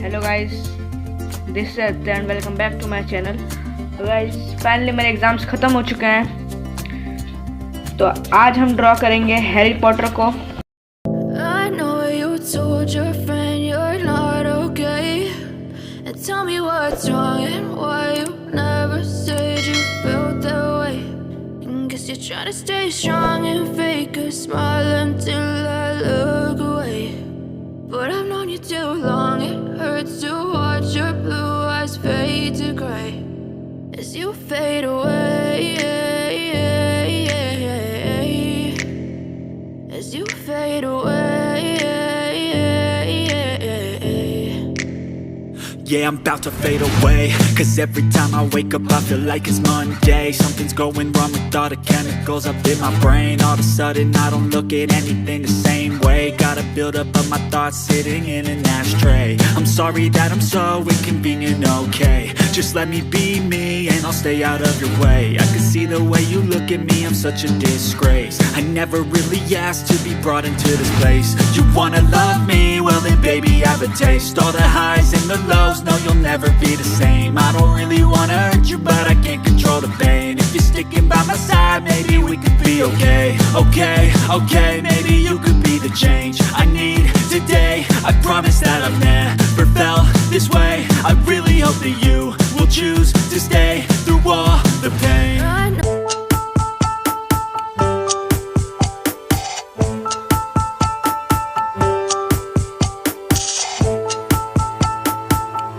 Hello guys, this is Satya and welcome back to my channel. Guys, finally मेरे exams ख़त्म हो चुके हैं, तो आज हम ड्रॉ करेंगे हैरी पॉटर को। I know you told your friend you're not okay, and tell me what's wrong and why you never said you felt that way. And guess you're trying to stay strong and fake a smile until I look away. But I've known you too long, it hurts to watch your blue eyes fade to gray as you fade away, as you fade away. Yeah, I'm about to fade away, 'cause every time I wake up I feel like it's Monday. Something's going wrong with all the chemicals up in my brain. All of a sudden I don't look at anything the same way. Gotta build up of my thoughts sitting in an ashtray. I'm sorry that I'm so inconvenient, okay. Just let me be me and I'll stay out of your way. I can see the way you look at me, I'm such a disgrace. I never really asked to be brought into this place. You wanna love me? Well then baby I have a taste. All the highs and the lows, no you'll never be the same. I don't really wanna hurt you but I can't control the pain. If you're sticking by my side, maybe we could be okay. Okay, maybe you could be the change I need today. I promise